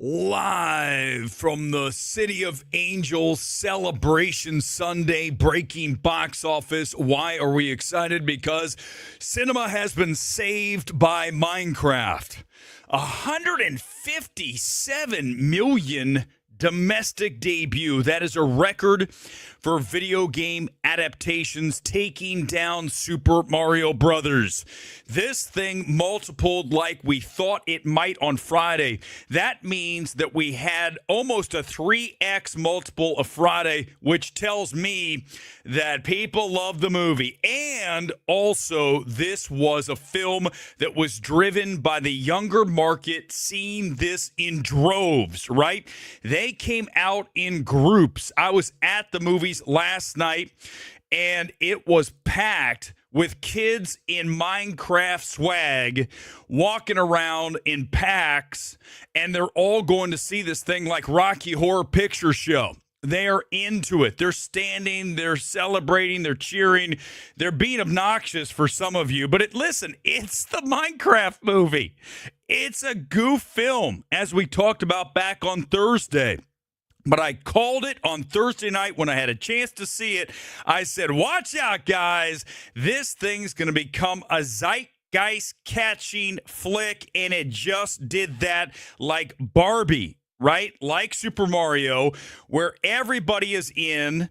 Live from the City of Angels Celebration Sunday breaking box office. Why are we excited? Because cinema has been saved by Minecraft. 157 million domestic debut. That is a record for video game adaptations, taking down Super Mario Brothers. This thing multiplied like we thought it might on Friday. That means that we had almost a 3x multiple of Friday, which tells me that people love the movie. And also, this was a film that was driven by the younger market, seeing this in droves, right? They came out in groups. I was at the movies last night, and it was packed with kids in Minecraft swag walking around in packs, and they're all going to see this thing like Rocky Horror Picture Show. They're into it. They're standing, they're celebrating, they're cheering, they're being obnoxious for some of you. But listen, it's the Minecraft movie. It's a goof film, as we talked about back on Thursday. But I called it on Thursday night when I had a chance to see it. I said, watch out, guys. This thing's going to become a zeitgeist-catching flick, and it just did that like Barbie, right? Like Super Mario, where everybody is in,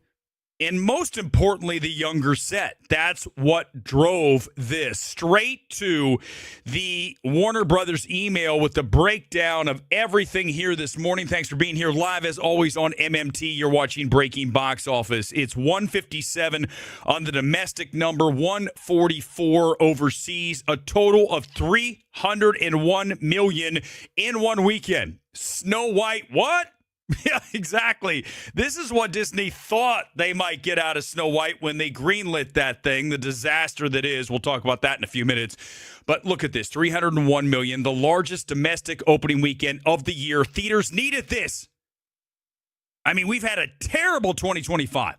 and most importantly, the younger set. That's what drove this. Straight to the Warner Brothers email with the breakdown of everything here this morning. Thanks for being here live, as always, on MMT. You're watching Breaking Box Office. It's 157 on the domestic number, 144 overseas, a total of 301 million in one weekend. Snow White, what? Yeah, exactly. This is what Disney thought they might get out of Snow White when they greenlit that thing, the disaster that is. We'll talk about that in a few minutes. But look at this, 301 million, the largest domestic opening weekend of the year. Theaters needed this. I mean, we've had a terrible 2025.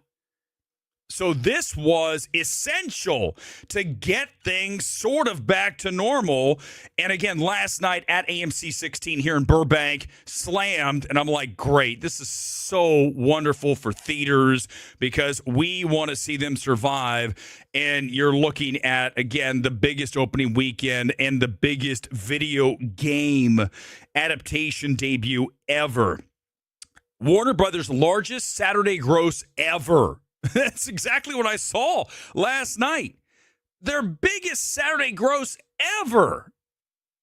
So this was essential to get things sort of back to normal. And again, last night at AMC 16 here in Burbank, slammed. And I'm like, great. This is so wonderful for theaters because we want to see them survive. And you're looking at, again, the biggest opening weekend and the biggest video game adaptation debut ever. Warner Brothers' largest Saturday gross ever. That's exactly what I saw last night. Their biggest Saturday gross ever,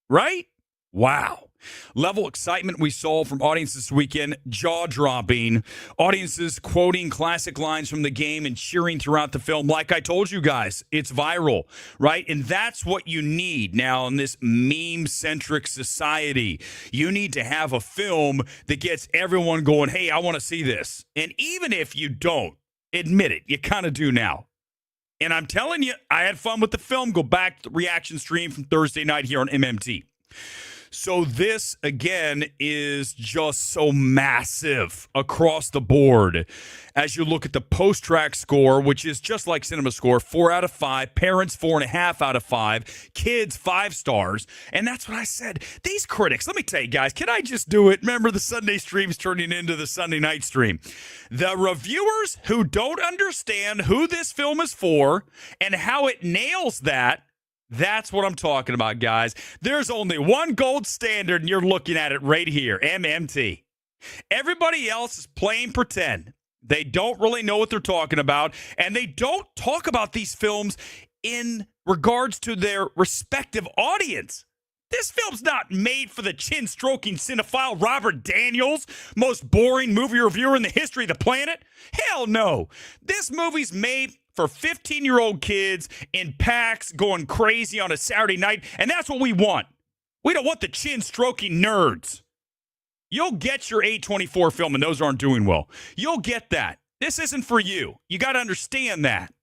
right? Wow. Level excitement we saw from audiences this weekend, jaw-dropping. Audiences quoting classic lines from the game and cheering throughout the film. Like I told you guys, it's viral, right? And that's what you need now in this meme-centric society. You need to have a film that gets everyone going, hey, I want to see this. And even if you don't, admit it, you kind of do now. And I'm telling you, I had fun with the film. Go back to the reaction stream from Thursday night here on MMT. So this, again, is just so massive across the board. As you look at the post-track score, which is just like Cinema Score, 4 out of 5, parents 4.5 out of 5, kids 5 stars. And that's what I said. These critics, let me tell you guys, can I just do it? Remember, the Sunday stream's turning into the Sunday night stream. The reviewers who don't understand who this film is for and how it nails that, that's what I'm talking about, guys. There's only one gold standard, and you're looking at it right here, MMT. Everybody else is playing pretend. They don't really know what they're talking about, and they don't talk about these films in regards to their respective audience. This film's not made for the chin-stroking cinephile Robert Daniels, most boring movie reviewer in the history of the planet. Hell no. This movie's made for 15-year-old kids in packs going crazy on a Saturday night, and that's what we want. We don't want the chin-stroking nerds. You'll get your A24 film, and those aren't doing well. You'll get that. This isn't for you. You got to understand that.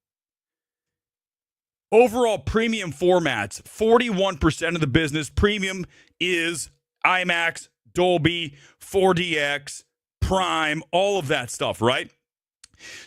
Overall premium formats, 41% of the business. Premium is IMAX, Dolby, 4DX, Prime, all of that stuff, right?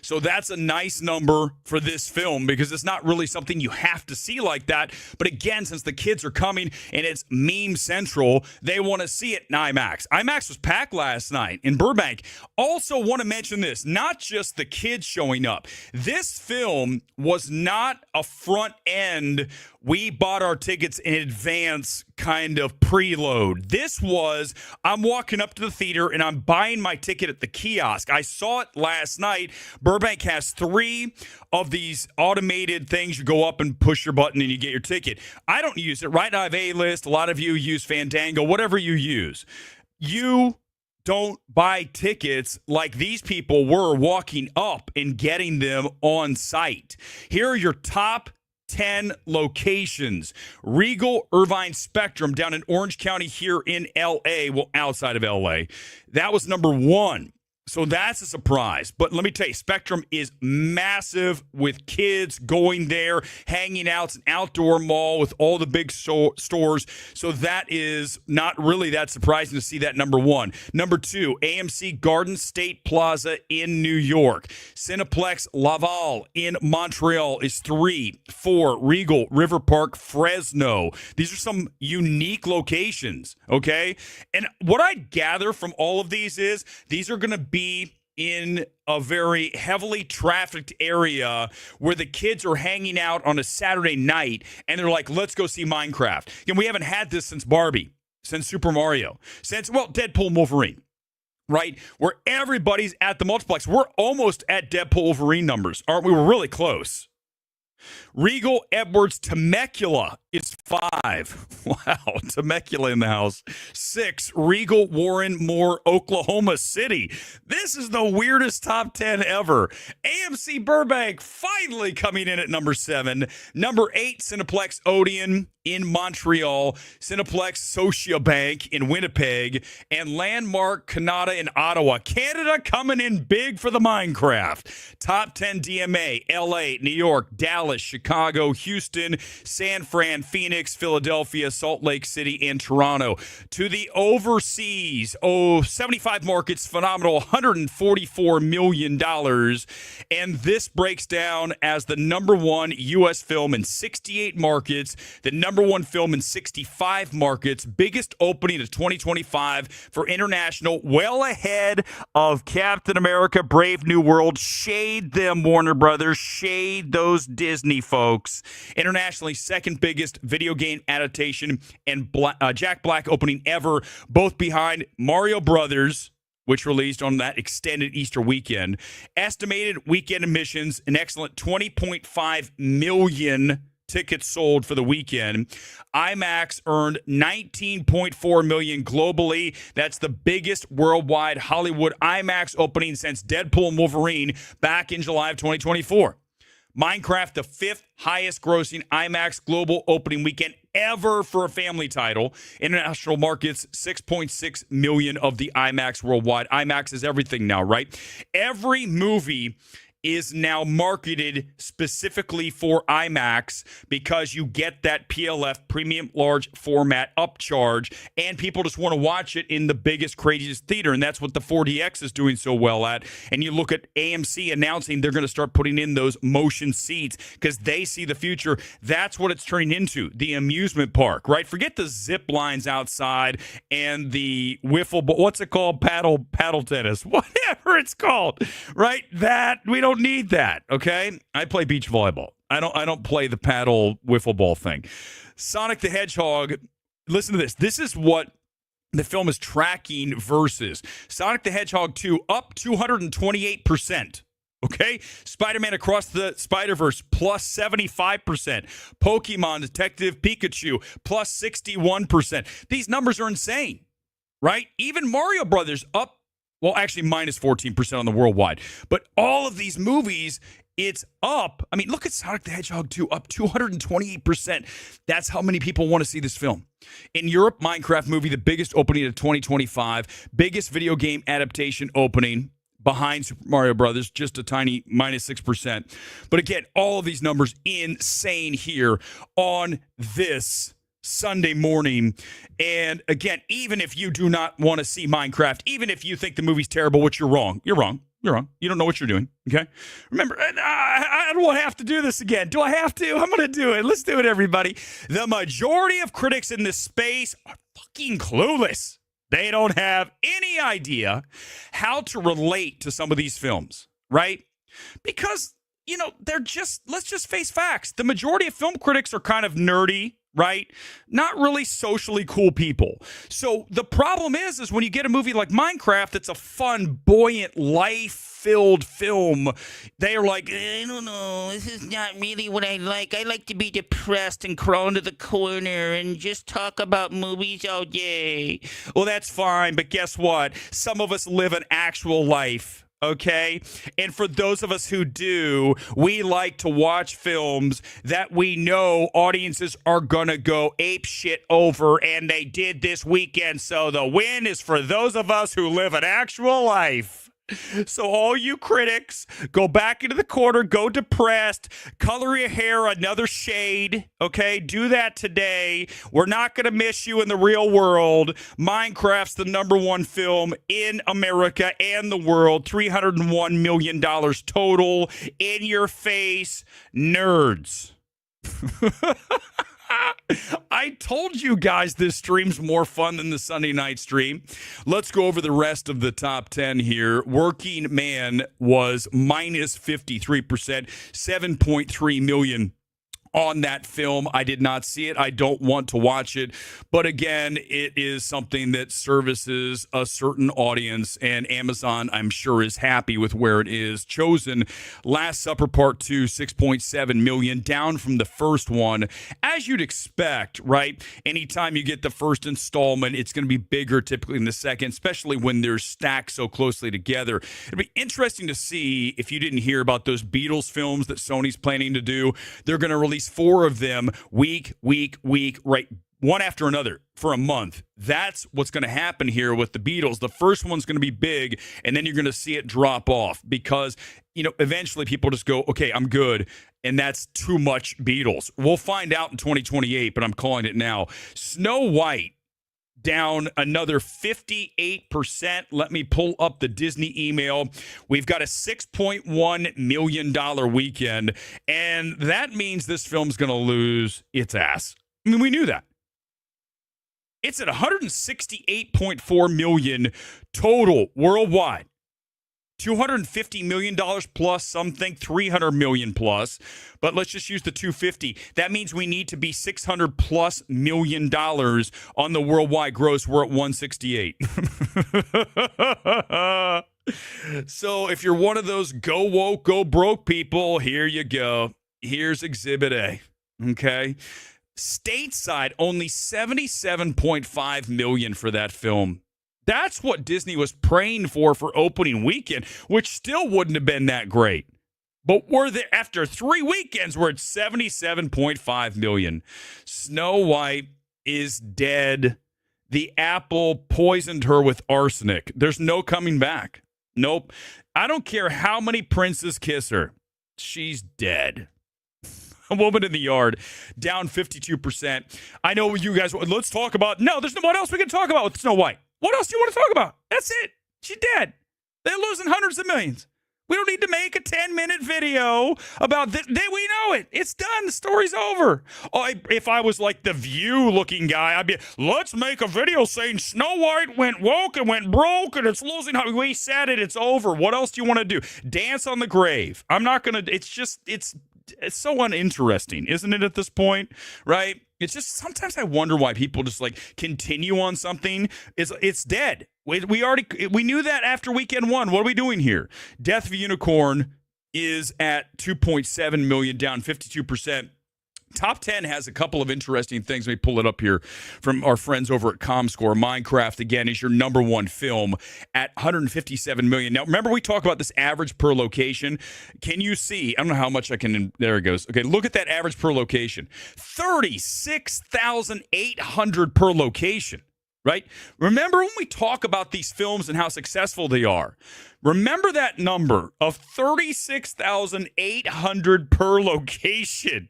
So that's a nice number for this film because it's not really something you have to see like that. But again, since the kids are coming and it's meme central, they want to see it in IMAX. IMAX was packed last night in Burbank. Also want to mention this, not just the kids showing up. This film was not a front end, we bought our tickets in advance kind of preload. This was, I'm walking up to the theater and I'm buying my ticket at the kiosk. I saw it last night. Burbank has 3 of these automated things. You go up and push your button and you get your ticket. I don't use it, right? I have A-List. A lot of you use Fandango, whatever you use. You don't buy tickets like these people were walking up and getting them on site. Here are your top 10 locations. Regal Irvine Spectrum down in Orange County here in LA. Well, outside of LA. That was number 1. So that's a surprise. But let me tell you, Spectrum is massive with kids going there, hanging out. It's an outdoor mall with all the big stores. So that is not really that surprising to see that number 1. Number 2, AMC Garden State Plaza in New York. Cineplex Laval in Montreal is 3. 4, Regal River Park Fresno. These are some unique locations, okay? And what I gather from all of these is these are going to be in a very heavily trafficked area where the kids are hanging out on a Saturday night and they're like, let's go see Minecraft. And we haven't had this since Barbie, since Super Mario, since, well, Deadpool and Wolverine, right? Where everybody's at the multiplex. We're almost at Deadpool Wolverine numbers, aren't we? We're really close. Regal Edwards Temecula is 5. Wow, Temecula in the house. 6, Regal Warren Moore, Oklahoma City. This is the weirdest top 10 ever. AMC Burbank finally coming in at number 7. Number 8, Cineplex Odeon in Montreal. Cineplex Scotiabank in Winnipeg. And Landmark Canada in Ottawa. Canada coming in big for the Minecraft. Top 10 DMA, LA, New York, Dallas, Chicago, Houston, San Fran, Phoenix, Philadelphia, Salt Lake City, and Toronto. To the overseas, 75 markets, phenomenal, $144 million. And this breaks down as the number 1 U.S. film in 68 markets, the number 1 film in 65 markets, biggest opening of 2025 for international, well ahead of Captain America, Brave New World. Shade them, Warner Brothers. Shade those Disney folks. Internationally, second biggest video game adaptation and Jack Black opening ever, both behind Mario Brothers, which released on that extended Easter weekend. Estimated weekend admissions, an excellent 20.5 million tickets sold for the weekend. IMAX earned 19.4 million globally. That's the biggest worldwide Hollywood IMAX opening since Deadpool and Wolverine back in July of 2024. Minecraft, the 5th highest grossing IMAX global opening weekend ever for a family title. International markets, 6.6 million of the IMAX worldwide. IMAX is everything now, right? Every movie is now marketed specifically for IMAX because you get that PLF premium large format upcharge, and people just want to watch it in the biggest, craziest theater, and that's what the 4DX is doing so well at. And you look at AMC announcing they're going to start putting in those motion seats because they see the future. That's what it's turning into, the amusement park, right? Forget the zip lines outside and the wiffle ball. What's it called? Paddle tennis, whatever it's called, right? That we don't need that, okay? I play beach volleyball. I don't play the paddle wiffle ball thing. Sonic the Hedgehog, listen to this. This is what the film is tracking versus Sonic the Hedgehog 2 up 228%. Okay? Spider-Man Across the Spider-Verse plus 75%. Pokemon Detective Pikachu plus 61%. These numbers are insane, right? Even Mario Brothers up, well, actually minus 14% on the worldwide. But all of these movies, it's up. I mean, look at Sonic the Hedgehog 2, up 228%. That's how many people want to see this film. In Europe, MinecraftMovie, the biggest opening of 2025, biggest video game adaptation opening behind Super Mario Brothers, just a tiny minus 6%. But again, all of these numbers insane here on this Sunday morning. And again, even if you do not want to see Minecraft, even if you think the movie's terrible, which you're wrong, You're wrong. You don't know what you're doing. Okay. Remember, I don't have to do this again. Do I have to? I'm going to do it. Let's do it, everybody. The majority of critics in this space are fucking clueless. They don't have any idea how to relate to some of these films, right? Because, let's just face facts. The majority of film critics are kind of nerdy, right? Not really socially cool people. So the problem is when you get a movie like Minecraft, that's a fun, buoyant, life-filled film, they are like, I don't know, this is not really what I like. I like to be depressed and crawl into the corner and just talk about movies all day. Well, that's fine, but guess what? Some of us live an actual life. Okay. And for those of us who do, we like to watch films that we know audiences are going to go ape shit over. And they did this weekend. So the win is for those of us who live an actual life. So all you critics, go back into the corner, go depressed, color your hair another shade, okay? Do that today. We're not going to miss you in the real world. Minecraft's the #1 film in America and the world. $301 million total. In your face, nerds. I told you guys this stream's more fun than the Sunday night stream. Let's go over the rest of the top 10 here. Working Man was minus 53%, 7.3 million on that film. I did not see it. I don't want to watch it. But again, it is something that services a certain audience, and Amazon, I'm sure, is happy with where it is. Chosen, Last Supper Part 2, 6.7 million, down from the first one. As you'd expect, right? Anytime you get the first installment, it's going to be bigger typically than the second, especially when they're stacked so closely together. It'd be interesting to see, if you didn't hear about those Beatles films that Sony's planning to do. They're going to release 4 of them week, right, one after another for a month. That's what's going to happen here with the Beatles. The first one's going to be big, and then you're going to see it drop off because, eventually people just go, okay, I'm good, and that's too much Beatles. We'll find out in 2028, but I'm calling it now. Snow White, down another 58%. Let me pull up the Disney email. We've got a $6.1 million weekend, and that means this film's going to lose its ass. I mean, we knew that. It's at 168.4 million total worldwide. $250 million plus, some think $300 million plus, but let's just use the 250. That means we need to be $600 plus million on the worldwide gross. We're at 168. So if you're one of those go woke, go broke people, here you go. Here's Exhibit A. Okay. Stateside, only 77.5 million for that film. That's what Disney was praying for opening weekend, which still wouldn't have been that great. But we're there after 3 weekends, we're at 77.5 million. Snow White is dead. The apple poisoned her with arsenic. There's no coming back. Nope. I don't care how many princes kiss her. She's dead. A Woman in the Yard, down 52%. I know you guys, let's talk about, no, there's no what else we can talk about with Snow White. What else do you want to talk about? That's it. She's dead. They're losing hundreds of millions. We don't need to make a 10-minute video about this. We know it. It's done. The story's over. If I was like the View looking guy, I'd be, let's make a video saying Snow White went woke and went broke and it's losing. We said it. It's over. What else do you want to do? Dance on the grave. I'm not going to, it's so uninteresting, isn't it, at this point, right? It's just sometimes I wonder why people just like continue on something. It's dead. We knew that after weekend 1. What are we doing here? Death of a Unicorn is at 2.7 million, down 52%. Top 10 has a couple of interesting things. Let me pull it up here from our friends over at ComScore. Minecraft, again, is your #1 film at 157 million. Now, remember we talk about this average per location. Can you see? I don't know how much I can. There it goes. Okay, look at that average per location. 36,800 per location, right? Remember when we talk about these films and how successful they are? Remember that number of 36,800 per location.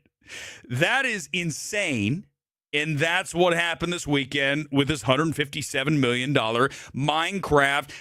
That is insane, and that's what happened this weekend with this $157 million Minecraft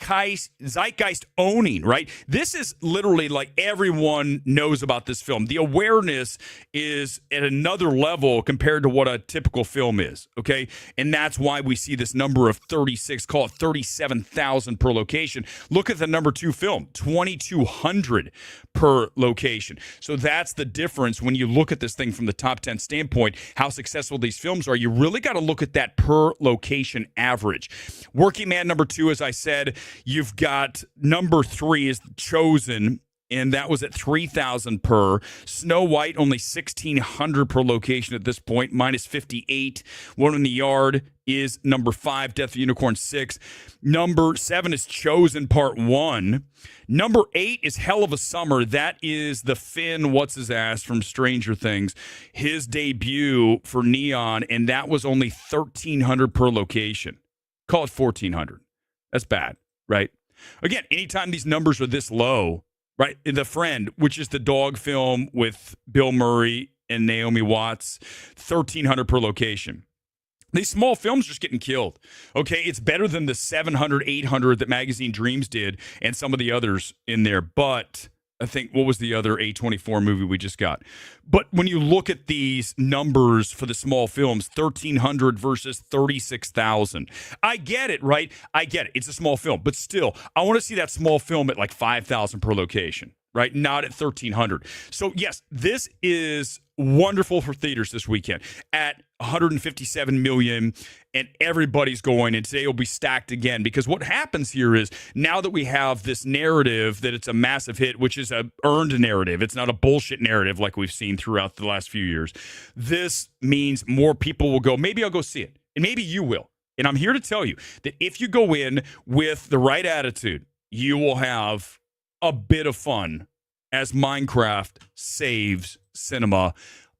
zeitgeist owning, right? This is literally like everyone knows about this film. The awareness is at another level compared to what a typical film is, okay? And that's why we see this number of 36, call it 37,000 per location. Look at the number 2 film, 2,200 per location. So that's the difference when you look at this thing from the top 10 standpoint, how successful these films are. You really got to look at that per location average. Working Man number 2, as I said, you've got number 3 is Chosen, and that was at 3,000 per. Snow White, only 1,600 per location at this point, minus 58. One in the Yard is number 5, Death of the Unicorn 6. Number 7 is Chosen Part 1. Number 8 is Hell of a Summer. That is the Finn, what's his ass from Stranger Things, his debut for Neon, and that was only 1,300 per location. Call it 1,400. That's bad, right? Again, anytime these numbers are this low, right? The Friend, which is the dog film with Bill Murray and Naomi Watts, 1,300 per location. These small films are just getting killed. Okay, it's better than the 700, 800 that Magazine Dreams did and some of the others in there. But I think, what was the other A24 movie we just got? But when you look at these numbers for the small films, 1,300 versus 36,000. I get it, right? I get it. It's a small film. But still, I want to see that small film at like 5,000 per location, right? Not at 1,300. So, yes, this is wonderful for theaters this weekend at 157 million, and everybody's going, and today will be stacked again, because what happens here is, now that we have this narrative that it's a massive hit, which is a earned narrative, it's not a bullshit narrative like we've seen throughout the last few years, this means more people will go, maybe I'll go see it, and maybe you will. And I'm here to tell you that if you go in with the right attitude, you will have a bit of fun as Minecraft saves cinema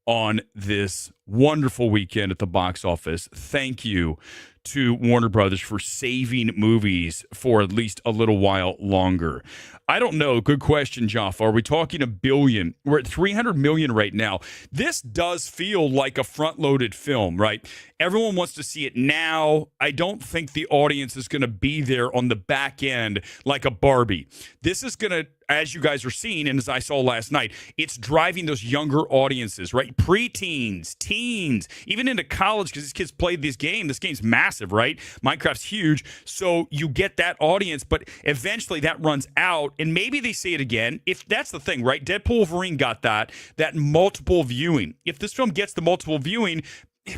on this wonderful weekend at the box office. Thank you to Warner Brothers for saving movies for at least a little while longer. I don't know. Good question, Jaffa. Are we talking $1 billion? We're at $300 million right now. This does feel like a front-loaded film, right? Everyone wants to see it now. I don't think the audience is going to be there on the back end like a Barbie. This is going to, as you guys are seeing, and as I saw last night, it's driving those younger audiences, right? Preteens, teens, even into college, because these kids played this game. This game's massive, right? Minecraft's huge. So you get that audience, but eventually that runs out, and maybe they see it again. If that's the thing, right? Deadpool Wolverine got that multiple viewing. If this film gets the multiple viewing,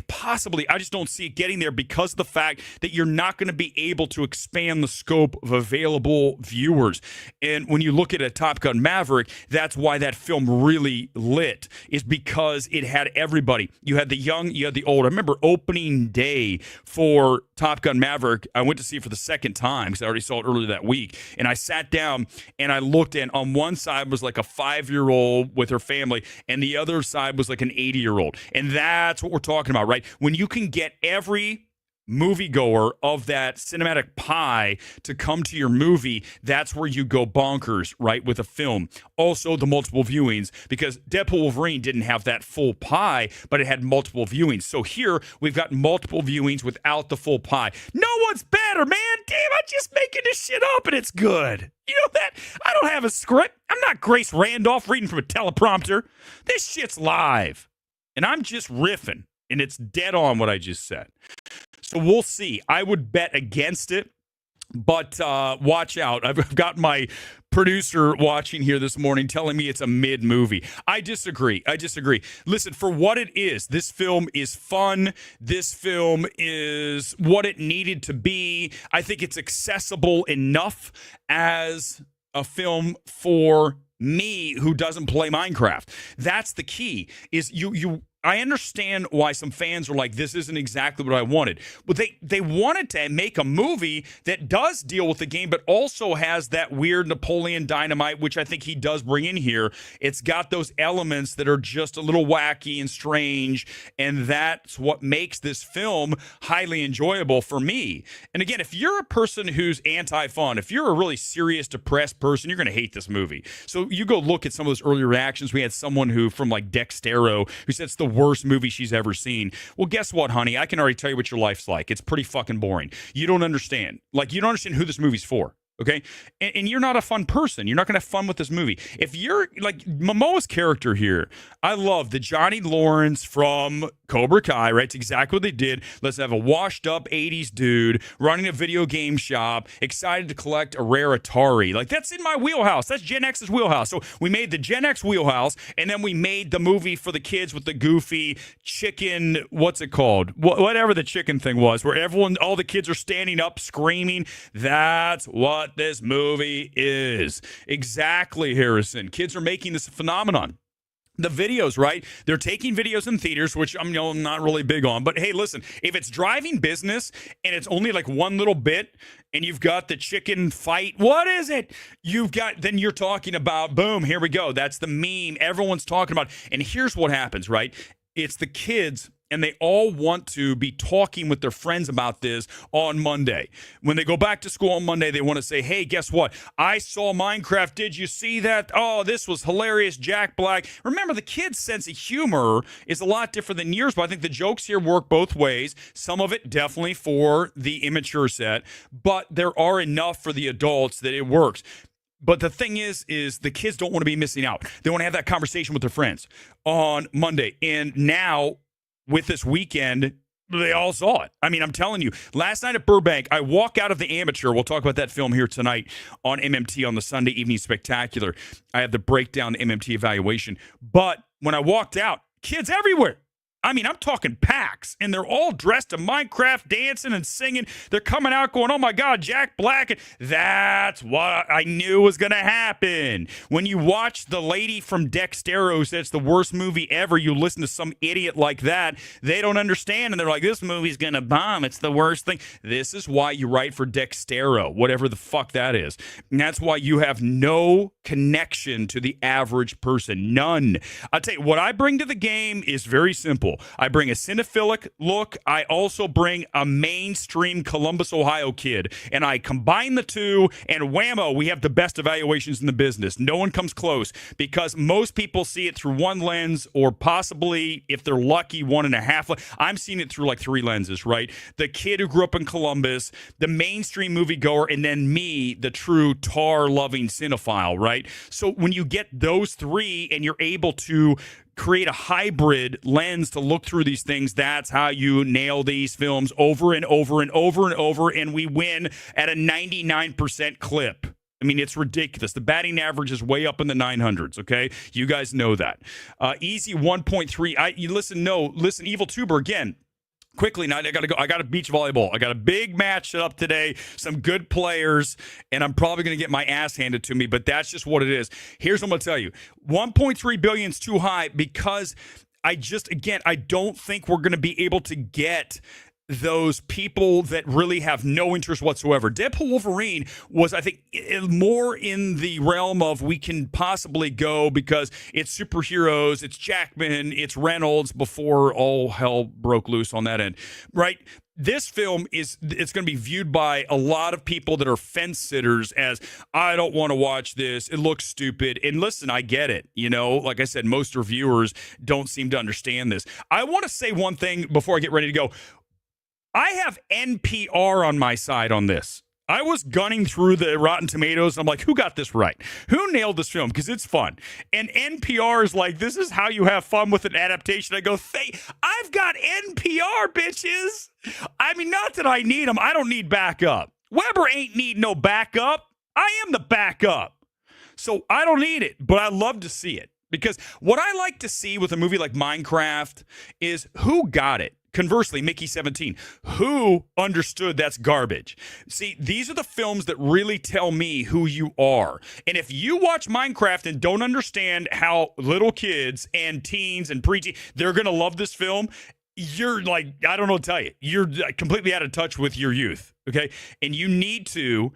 possibly, I just don't see it getting there because of the fact that you're not going to be able to expand the scope of available viewers. And when you look at a Top Gun Maverick, that's why that film really lit, is because it had everybody. You had the young, you had the old. I remember opening day for Top Gun Maverick, I went to see it for the second time because I already saw it earlier that week. And I sat down and I looked, and on one side was like a 5-year-old with her family, and the other side was like an 80-year-old. And that's what we're talking about, right? When you can get every moviegoer of that cinematic pie to come to your movie, that's where you go bonkers, right, with a film. Also, the multiple viewings, because Deadpool Wolverine didn't have that full pie, but it had multiple viewings. So here, we've got multiple viewings without the full pie. No one's better, man. Damn, I'm just making this shit up, and it's good. You know that? I don't have a script. I'm not Grace Randolph reading from a teleprompter. This shit's live, and I'm just riffing, and it's dead on what I just said. So we'll see. I would bet against it, but watch out. I've got my producer watching here this morning telling me it's a mid movie. I disagree. Listen, for what it is, this film is fun. This film is what it needed to be. I think it's accessible enough as a film for me who doesn't play Minecraft. That's the key, is I understand why some fans are like, this isn't exactly what I wanted. But they wanted to make a movie that does deal with the game, but also has that weird Napoleon Dynamite, which I think he does bring in here. It's got those elements that are just a little wacky and strange, and that's what makes this film highly enjoyable for me. And again, if you're a person who's anti-fun, if you're a really serious, depressed person, you're going to hate this movie. So you go look at some of those early reactions. We had someone who, from like Dextero, who said it's the worst movie she's ever seen. Well, guess what, honey? I can already tell you what your life's like. It's pretty fucking boring. You don't understand. Like, you don't understand who this movie's for. Okay. And you're not a fun person. You're not going to have fun with this movie. If you're like Momoa's character here, I love the Johnny Lawrence from Cobra Kai, right? It's exactly what they did. Let's have a washed up 80s dude running a video game shop, excited to collect a rare Atari. Like, that's in my wheelhouse. That's Gen X's wheelhouse. So we made the Gen X wheelhouse, and then we made the movie for the kids with the goofy chicken, what's it called? Whatever the chicken thing was, where all the kids are standing up screaming. That's what this movie is. Exactly, Harrison. Kids are making this a phenomenon. The videos, right? They're taking videos in theaters, which I'm not really big on. But hey, listen, if it's driving business and it's only like one little bit and you've got the chicken fight, what is it? Then you're talking about, boom, here we go. That's the meme everyone's talking about. And here's what happens, right? It's the kids, and they all want to be talking with their friends about this on Monday. When they go back to school on Monday, they want to say, hey, guess what? I saw Minecraft. Did you see that? Oh, this was hilarious. Jack Black. Remember, the kids' sense of humor is a lot different than yours, but I think the jokes here work both ways. Some of it definitely for the immature set, but there are enough for the adults that it works. But the thing is the kids don't want to be missing out. They want to have that conversation with their friends on Monday. And now, with this weekend, they all saw it. I mean, I'm telling you, last night at Burbank, I walk out of the Amateur. We'll talk about that film here tonight on MMT on the Sunday Evening Spectacular. I have the breakdown, the MMT evaluation. But when I walked out, kids everywhere. I mean, I'm talking packs, and they're all dressed in Minecraft, dancing and singing. They're coming out going, oh, my God, Jack Black. That's what I knew was going to happen. When you watch The Lady from Dexteros, that's the worst movie ever, you listen to some idiot like that, they don't understand, and they're like, this movie's going to bomb. It's the worst thing. This is why you write for Dextero, whatever the fuck that is. And that's why you have no connection to the average person. None. I'll tell you, what I bring to the game is very simple. I bring a cinephilic look. I also bring a mainstream Columbus, Ohio kid. And I combine the two, and whammo, we have the best evaluations in the business. No one comes close because most people see it through one lens, or possibly, if they're lucky, 1.5. I'm seeing it through like 3 lenses, right? The kid who grew up in Columbus, the mainstream moviegoer, and then me, the true tar-loving cinephile, right? So when you get those 3 and you're able to create a hybrid lens to look through these things, that's how you nail these films over and over and over and over, and we win at a 99% clip. I mean, it's ridiculous. The batting average is way up in the 900s, okay? You guys know that. Easy 1.3. Listen, Evil Tuber, again, quickly, now I gotta go. I got a beach volleyball. I got a big match set up today. Some good players, and I'm probably gonna get my ass handed to me. But that's just what it is. Here's what I'm gonna tell you: 1.3 billion is too high because I don't think we're gonna be able to get those people that really have no interest whatsoever. Deadpool Wolverine was, I think, more in the realm of we can possibly go because it's superheroes, it's Jackman, it's Reynolds before all hell broke loose on that end, right? This film it's going to be viewed by a lot of people that are fence sitters as, I don't want to watch this. It looks stupid. And listen, I get it. You know, like I said, most reviewers don't seem to understand this. I want to say one thing before I get ready to go. I have NPR on my side on this. I was gunning through the Rotten Tomatoes. I'm like, who got this right? Who nailed this film? Because it's fun. And NPR is like, this is how you have fun with an adaptation. I go, I've got NPR, bitches. I mean, not that I need them. I don't need backup. Weber ain't need no backup. I am the backup. So I don't need it, but I love to see it. Because what I like to see with a movie like Minecraft is who got it. Conversely, Mickey 17, who understood that's garbage? See, these are the films that really tell me who you are. And if you watch Minecraft and don't understand how little kids and teens and preteen, they're going to love this film, you're like, I don't know what to tell you. You're completely out of touch with your youth, okay? And you need to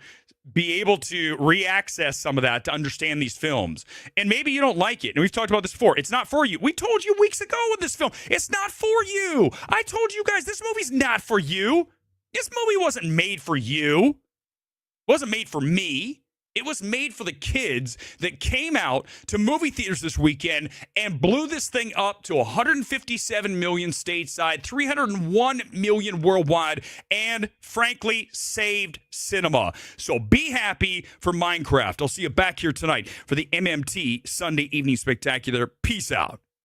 be able to re-access some of that to understand these films. And maybe you don't like it. And we've talked about this before. It's not for you. We told you weeks ago with this film, it's not for you. I told you guys, this movie's not for you. This movie wasn't made for you. It wasn't made for me. It was made for the kids that came out to movie theaters this weekend and blew this thing up to 157 million stateside, 301 million worldwide, and frankly, saved cinema. So be happy for Minecraft. I'll see you back here tonight for the MMT Sunday Evening Spectacular. Peace out.